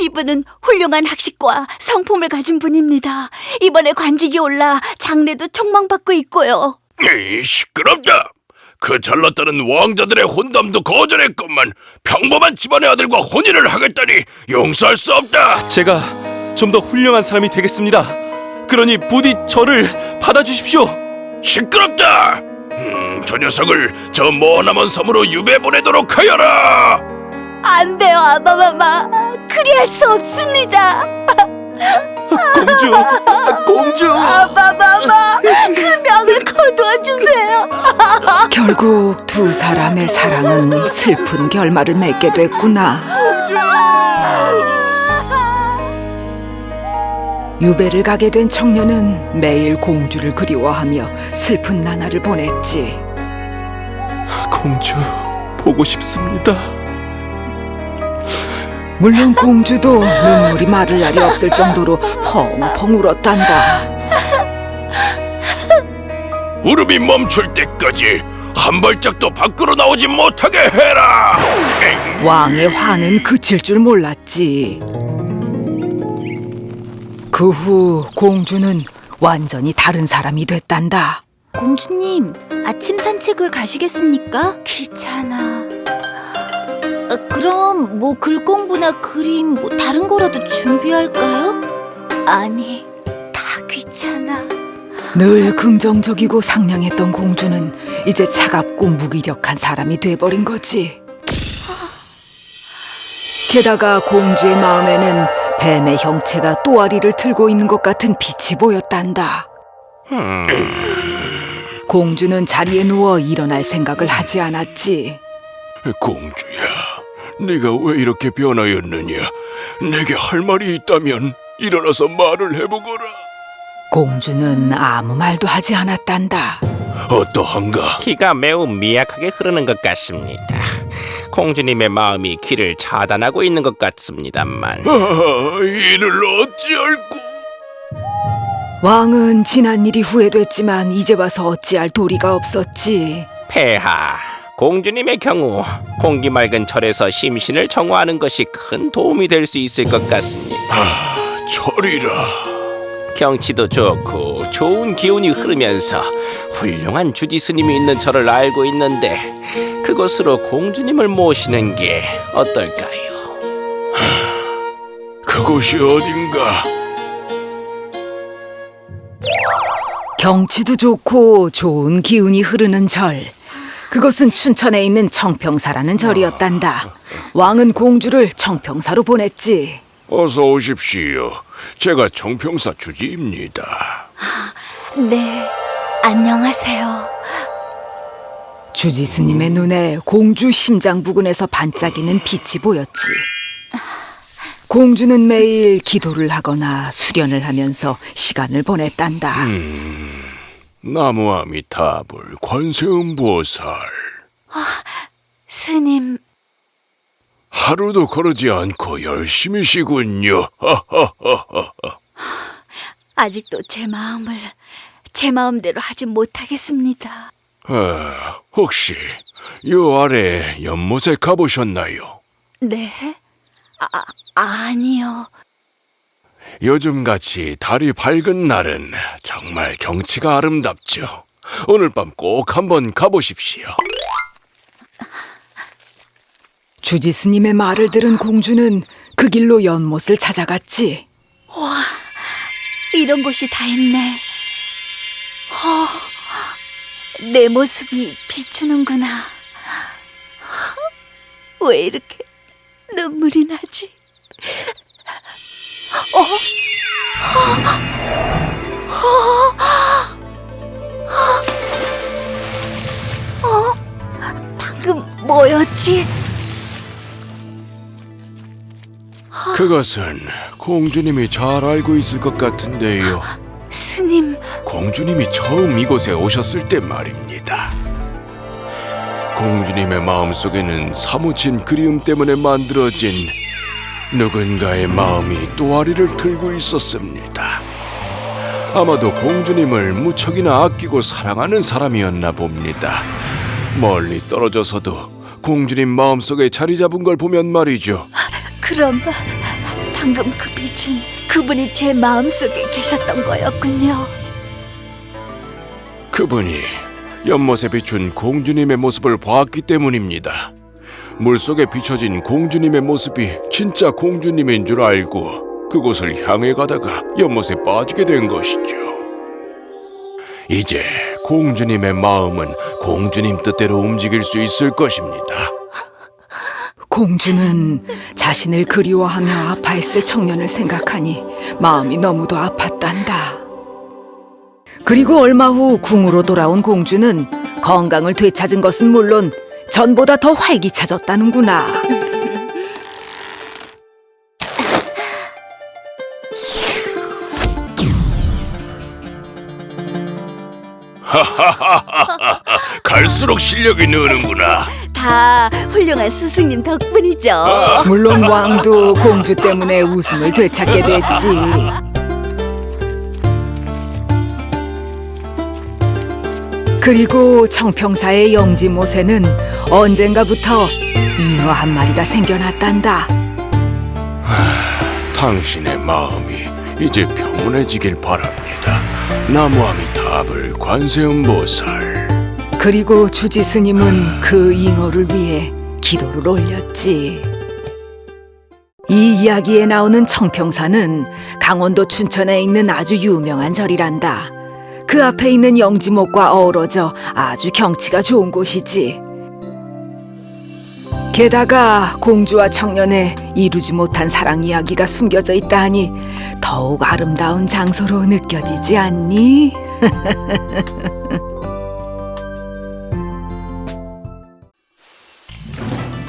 [SPEAKER 2] 이분은 훌륭한 학식과 성품을 가진 분입니다. 이번에 관직이 올라 장래도 촉망받고 있고요.
[SPEAKER 7] 에이, 시끄럽다! 그 잘났다는 왕자들의 혼담도 거절했건만 평범한 집안의 아들과 혼인을 하겠다니 용서할 수 없다!
[SPEAKER 3] 제가 좀 더 훌륭한 사람이 되겠습니다. 그러니 부디 저를 받아주십시오.
[SPEAKER 7] 시끄럽다! 저 녀석을 저 머나먼 섬으로 유배 보내도록 하여라!
[SPEAKER 2] 안 돼요, 아바마마. 그리할 수 없습니다.
[SPEAKER 3] 공주!
[SPEAKER 2] 아바마마, 그 명을 거두어 주세요.
[SPEAKER 1] 결국 두 사람의 사랑은 슬픈 결말을 맺게 됐구나. 유배를 가게 된 청년은 매일 공주를 그리워하며 슬픈 나날을 보냈지.
[SPEAKER 3] 공주, 보고 싶습니다.
[SPEAKER 1] 물론 공주도 눈물이 마를 날이 없을 정도로 펑펑 울었단다.
[SPEAKER 7] 울음이 멈출 때까지 한 발짝도 밖으로 나오지 못하게 해라!
[SPEAKER 1] 왕의 화는 그칠 줄 몰랐지. 그 후 공주는 완전히 다른 사람이 됐단다.
[SPEAKER 5] 공주님, 아침 산책을 가시겠습니까?
[SPEAKER 2] 귀찮아.
[SPEAKER 5] 그럼 뭐 글공부나 그림, 뭐 다른 거라도 준비할까요?
[SPEAKER 2] 아니, 다 귀찮아.
[SPEAKER 1] 늘 긍정적이고 상냥했던 공주는 이제 차갑고 무기력한 사람이 돼버린 거지. 게다가 공주의 마음에는 뱀의 형체가 또아리를 틀고 있는 것 같은 빛이 보였단다. 공주는 자리에 누워 일어날 생각을 하지 않았지.
[SPEAKER 7] 공주야, 네가 왜 이렇게 변하였느냐? 내게 할 말이 있다면 일어나서 말을 해보거라.
[SPEAKER 1] 공주는 아무 말도 하지 않았단다.
[SPEAKER 7] 어떠한가?
[SPEAKER 8] 기가 매우 미약하게 흐르는 것 같습니다. 공주님의 마음이 길을 차단하고 있는 것 같습니다만.
[SPEAKER 7] 이를 어찌할꼬?
[SPEAKER 1] 왕은 지난 일이 후회됐지만 이제 와서 어찌할 도리가 없었지.
[SPEAKER 8] 폐하, 공주님의 경우 공기 맑은 절에서 심신을 정화하는 것이 큰 도움이 될 수 있을 것 같습니다.
[SPEAKER 7] 절이라.
[SPEAKER 8] 경치도 좋고 좋은 기운이 흐르면서 훌륭한 주지 스님이 있는 절을 알고 있는데 그곳으로 공주님을 모시는 게 어떨까요?
[SPEAKER 7] 그곳이 어딘가?
[SPEAKER 1] 경치도 좋고 좋은 기운이 흐르는 절. 그것은 춘천에 있는 청평사라는 절이었단다. 왕은 공주를 청평사로 보냈지.
[SPEAKER 7] 어서 오십시오. 제가 청평사 주지입니다.
[SPEAKER 5] 네, 안녕하세요.
[SPEAKER 1] 주지 스님의 눈에 공주 심장 부근에서 반짝이는 빛이 보였지. 공주는 매일 기도를 하거나 수련을 하면서 시간을 보냈단다.
[SPEAKER 7] 나무아미타불 관세음보살.
[SPEAKER 5] 스님,
[SPEAKER 7] 하루도 거르지 않고 열심히시군요.
[SPEAKER 5] 아직도 제 마음을 제 마음대로 하지 못하겠습니다.
[SPEAKER 7] 혹시 요 아래 연못에 가보셨나요?
[SPEAKER 5] 네? 아니요.
[SPEAKER 7] 요즘같이 달이 밝은 날은 정말 경치가 아름답죠. 오늘 밤 꼭 한번 가보십시오.
[SPEAKER 1] 주지 스님의 말을 들은 공주는 그 길로 연못을 찾아갔지.
[SPEAKER 5] 이런 곳이 다 있네. 내 모습이 비추는구나. 왜 이렇게 눈물이 나지? 방금 뭐였지?
[SPEAKER 7] 그것은 공주님이 잘 알고 있을 것 같은데요.
[SPEAKER 5] 스님,
[SPEAKER 7] 공주님이 처음 이곳에 오셨을 때 말입니다. 공주님의 마음속에는 사무친 그리움 때문에 만들어진 누군가의 마음이 또아리를 틀고 있었습니다. 아마도 공주님을 무척이나 아끼고 사랑하는 사람이었나 봅니다. 멀리 떨어져서도 공주님 마음속에 자리 잡은 걸 보면 말이죠.
[SPEAKER 5] 그럼 방금 그 빛은 그분이 제 마음속에 계셨던 거였군요.
[SPEAKER 7] 그분이 연못에 비춘 공주님의 모습을 보았기 때문입니다. 물속에 비춰진 공주님의 모습이 진짜 공주님인 줄 알고 그곳을 향해 가다가 연못에 빠지게 된 것이죠. 이제 공주님의 마음은 공주님 뜻대로 움직일 수 있을 것입니다.
[SPEAKER 1] 공주는 자신을 그리워하며 아파했을 청년을 생각하니 마음이 너무도 아팠단다. 그리고 얼마 후 궁으로 돌아온 공주는 건강을 되찾은 것은 물론 전보다 더 활기차졌다는구나.
[SPEAKER 7] 갈수록 실력이 느는구나.
[SPEAKER 5] 다 훌륭한 스승님 덕분이죠.
[SPEAKER 1] 물론 왕도 공주 때문에 웃음을 되찾게 됐지. 그리고 청평사의 영지못에는 언젠가부터 잉어 한 마리가 생겨났단다.
[SPEAKER 7] 당신의 마음이 이제 평온해지길 바랍니다. 나무아미타불 관세음보살.
[SPEAKER 1] 그리고 주지 스님은 그 잉어를 위해 기도를 올렸지. 이 이야기에 나오는 청평사는 강원도 춘천에 있는 아주 유명한 절이란다. 그 앞에 있는 영지목과 어우러져 아주 경치가 좋은 곳이지. 게다가 공주와 청년의 이루지 못한 사랑 이야기가 숨겨져 있다 하니 더욱 아름다운 장소로 느껴지지 않니?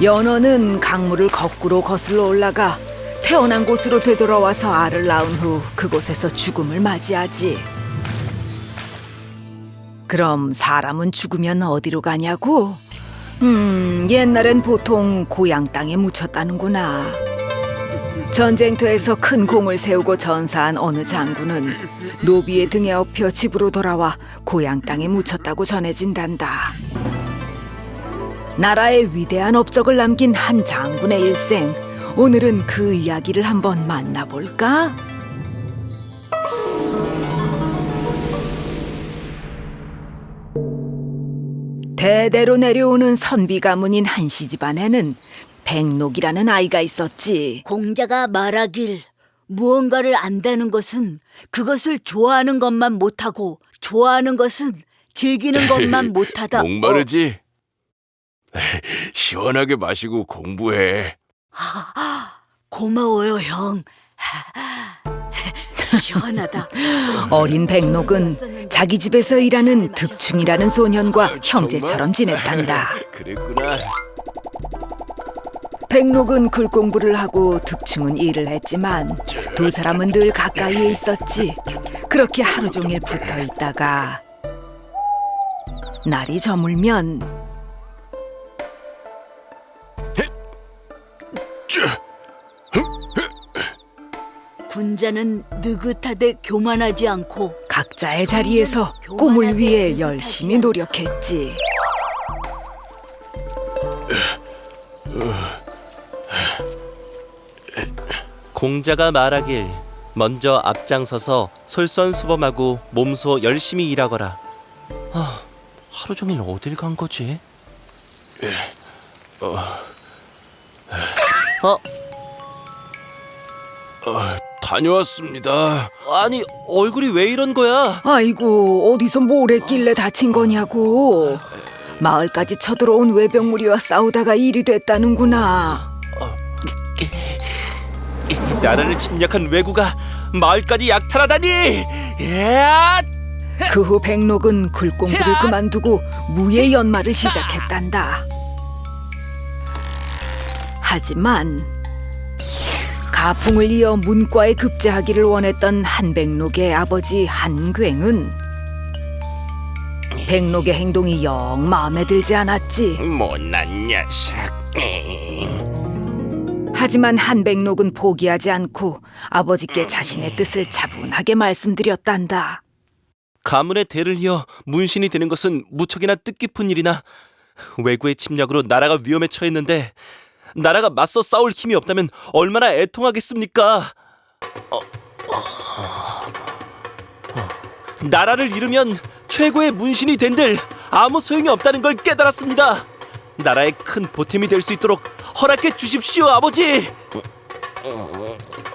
[SPEAKER 1] 연어는 강물을 거꾸로 거슬러 올라가 태어난 곳으로 되돌아와서 알을 낳은 후 그곳에서 죽음을 맞이하지. 그럼 사람은 죽으면 어디로 가냐고? 옛날엔 보통 고향 땅에 묻혔다는구나. 전쟁터에서 큰 공을 세우고 전사한 어느 장군은 노비의 등에 업혀 집으로 돌아와 고향 땅에 묻혔다고 전해진단다. 나라의 위대한 업적을 남긴 한 장군의 일생, 오늘은 그 이야기를 한번 만나볼까? 대대로 내려오는 선비 가문인 한씨 집안에는 백록이라는 아이가 있었지.
[SPEAKER 2] 공자가 말하길 무언가를 안다는 것은 그것을 좋아하는 것만 못하고 좋아하는 것은 즐기는 것만 못하다.
[SPEAKER 7] 목마르지? 시원하게 마시고 공부해.
[SPEAKER 2] 고마워요, 형. 시원하다.
[SPEAKER 1] 어린 백록은 자기 집에서 일하는 득충이라는 소년과 형제처럼 지냈단다.
[SPEAKER 3] 그랬구나.
[SPEAKER 1] 백록은 글 공부를 하고 득충은 일을 했지만 두 사람은 늘 가까이에 있었지. 그렇게 하루 종일 붙어 있다가 날이 저물면
[SPEAKER 2] 군자는 느긋하되 교만하지 않고
[SPEAKER 1] 각자의 자리에서 꿈을 위해 열심히 노력했지.
[SPEAKER 9] 공자가 말하길 먼저 앞장서서 솔선수범하고 몸소 열심히 일하거라. 하루 종일 어딜 간 거지?
[SPEAKER 3] 다녀왔습니다.
[SPEAKER 9] 아니, 얼굴이 왜 이런 거야?
[SPEAKER 1] 아이고, 어디서 뭘 했길래 다친 거냐고. 마을까지 쳐들어온 외병무리와 싸우다가 일이 됐다는구나.
[SPEAKER 9] 나라를 침략한 왜구가 마을까지 약탈하다니! 야!
[SPEAKER 1] 그 후 백록은 글 공부를 그만두고 무예 연마를 시작했단다. 하지만 가풍을 이어 문과에 급제하기를 원했던 한백록의 아버지 한괭은 백록의 행동이 영 마음에 들지 않았지.
[SPEAKER 8] 못난 녀석.
[SPEAKER 1] 하지만 한백록은 포기하지 않고 아버지께 자신의 뜻을 차분하게 말씀드렸단다.
[SPEAKER 9] 가문의 대를 이어 문신이 되는 것은 무척이나 뜻깊은 일이나 왜구의 침략으로 나라가 위험에 처했는데 나라가 맞서 싸울 힘이 없다면 얼마나 애통하겠습니까? 나라를 잃으면 최고의 문신이 된들 아무 소용이 없다는 걸 깨달았습니다. 나라의 큰 보탬이 될 수 있도록 허락해 주십시오, 아버지.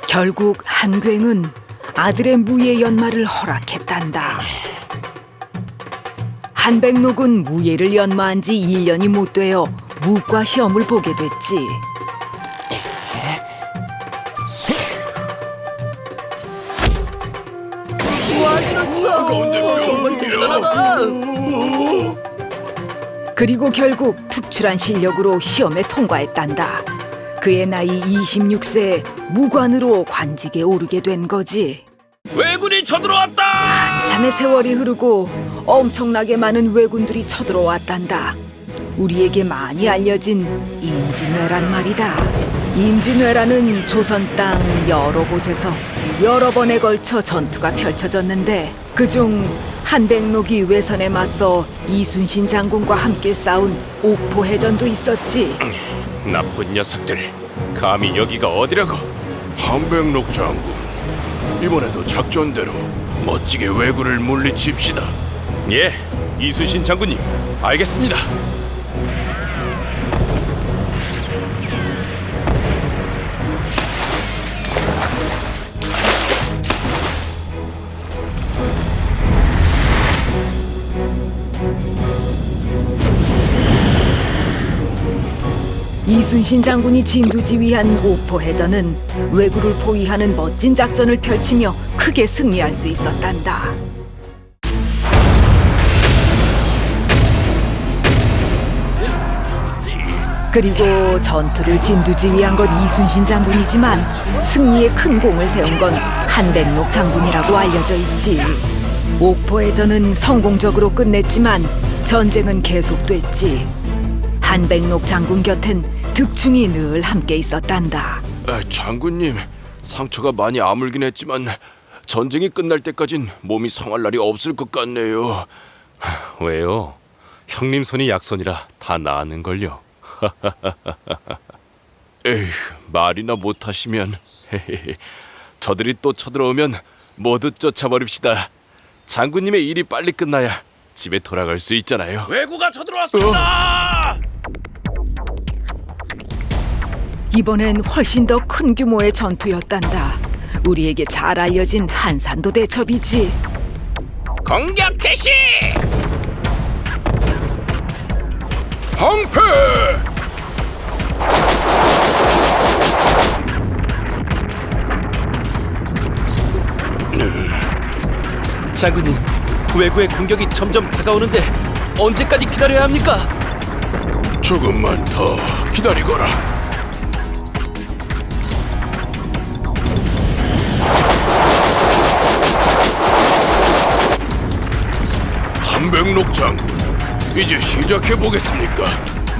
[SPEAKER 1] 결국 한괭은 아들의 무예 연마를 허락했단다. 한백록은 무예를 연마한 지 1년이 못 되어 무과 시험을 보게 됐지. 그리고 결국 특출한 실력으로 시험에 통과했단다. 그의 나이 26세에 무관으로 관직에 오르게 된 거지.
[SPEAKER 8] 왜군이 쳐들어왔다.
[SPEAKER 1] 한참의 세월이 흐르고 엄청나게 많은 왜군들이 쳐들어왔단다. 우리에게 많이 알려진 임진왜란 말이다. 임진왜란은 조선 땅 여러 곳에서 여러 번에 걸쳐 전투가 펼쳐졌는데 그중 한백록이 외선에 맞서 이순신 장군과 함께 싸운 옥포해전도 있었지.
[SPEAKER 7] 나쁜 녀석들, 감히 여기가 어디라고?
[SPEAKER 3] 한백록 장군, 이번에도 작전대로 멋지게 왜구를 물리칩시다.
[SPEAKER 7] 예, 이순신 장군님, 알겠습니다.
[SPEAKER 1] 이순신 장군이 진두지휘한 옥포해전은 왜구를 포위하는 멋진 작전을 펼치며 크게 승리할 수 있었단다. 그리고 전투를 진두지휘한 건 이순신 장군이지만 승리에 큰 공을 세운 건 한백록 장군이라고 알려져 있지. 옥포해전은 성공적으로 끝냈지만 전쟁은 계속됐지. 한백록 장군 곁엔 득충이 늘 함께 있었단다.
[SPEAKER 3] 장군님, 상처가 많이 아물긴 했지만 전쟁이 끝날 때까진 몸이 성할 날이 없을 것 같네요.
[SPEAKER 7] 왜요? 형님 손이 약손이라 다 나았는걸요.
[SPEAKER 3] 에휴, 말이나 못하시면. 저들이 또 쳐들어오면 모두 쫓아버립시다. 장군님의 일이 빨리 끝나야 집에 돌아갈 수 있잖아요.
[SPEAKER 8] 왜구가 쳐들어왔습니다.
[SPEAKER 1] 이번엔 훨씬 더 큰 규모의 전투였단다. 우리에게 잘 알려진 한산도 대첩이지.
[SPEAKER 8] 공격 개시.
[SPEAKER 7] 방패!
[SPEAKER 9] 장군님, 왜구의 공격이 점점 다가오는데 언제까지 기다려야 합니까?
[SPEAKER 7] 조금만 더 기다리거라. 한백록 장군, 이제 시작해 보겠습니까?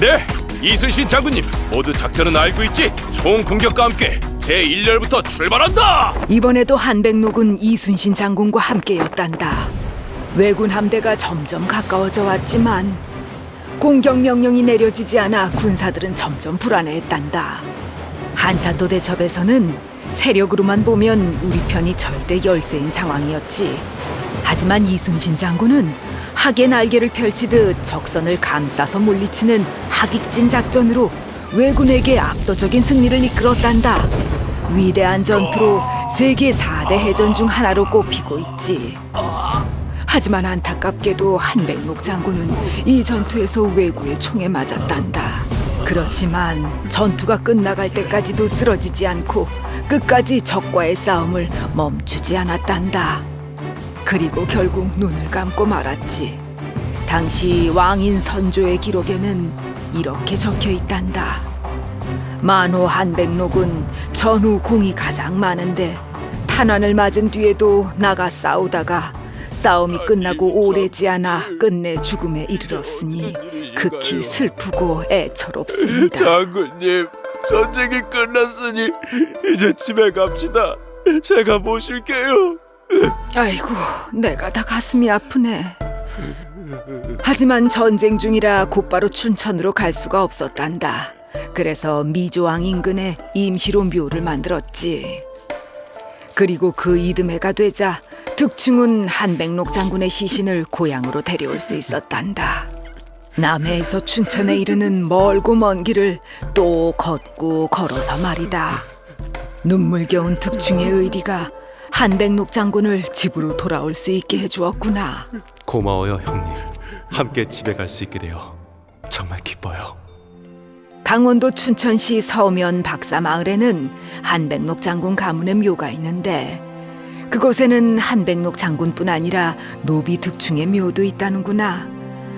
[SPEAKER 3] 네, 이순신 장군님 모두 작전은 알고 있지? 총 공격과 함께 제1열부터 출발한다.
[SPEAKER 1] 이번에도 한백록은 이순신 장군과 함께였단다. 왜군 함대가 점점 가까워져 왔지만 공격 명령이 내려지지 않아 군사들은 점점 불안해했단다. 한산도 대첩에서는 세력으로만 보면 우리 편이 절대 열세인 상황이었지. 하지만 이순신 장군은 학의 날개를 펼치듯 적선을 감싸서 물리치는 학익진 작전으로 왜군에게 압도적인 승리를 이끌었단다. 위대한 전투로 세계 4대 해전 중 하나로 꼽히고 있지. 하지만 안타깝게도 한백록 장군은 이 전투에서 왜구의 총에 맞았단다. 그렇지만 전투가 끝나갈 때까지도 쓰러지지 않고 끝까지 적과의 싸움을 멈추지 않았단다. 그리고 결국 눈을 감고 말았지. 당시 왕인 선조의 기록에는 이렇게 적혀 있단다. 만호 한백록은 전후 공이 가장 많은데 탄환을 맞은 뒤에도 나가 싸우다가 싸움이 끝나고 오래지 않아 끝내 죽음에 이르렀으니 극히 슬프고 애처롭습니다.
[SPEAKER 3] 장군님, 전쟁이 끝났으니 이제 집에 갑시다. 제가 모실게요.
[SPEAKER 1] 아이고, 내가 다 가슴이 아프네. 하지만 전쟁 중이라 곧바로 춘천으로 갈 수가 없었단다. 그래서 미조왕 인근에 임시로 묘를 만들었지. 그리고 그 이듬해가 되자 득충은 한백록 장군의 시신을 고향으로 데려올 수 있었단다. 남해에서 춘천에 이르는 멀고 먼 길을 또 걷고 걸어서 말이다. 눈물겨운 득충의 의리가 한백록 장군을 집으로 돌아올 수 있게 해주었구나.
[SPEAKER 9] 고마워요, 형님. 함께 집에 갈 수 있게 되어 정말 기뻐요.
[SPEAKER 1] 강원도 춘천시 서면 박사마을에는 한백록 장군 가문의 묘가 있는데 그곳에는 한백록 장군뿐 아니라 노비 득충의 묘도 있다는구나.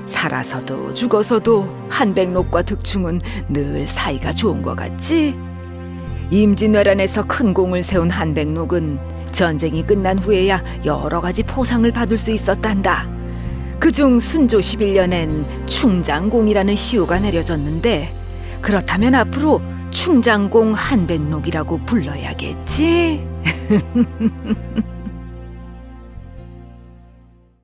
[SPEAKER 1] 살아서도 죽어서도 한백록과 득충은 늘 사이가 좋은 것 같지? 임진왜란에서 큰 공을 세운 한백록은 전쟁이 끝난 후에야 여러 가지 포상을 받을 수 있었단다. 그중 순조 11년엔 충장공이라는 시호가 내려졌는데 그렇다면 앞으로 충장공 한백록이라고 불러야겠지?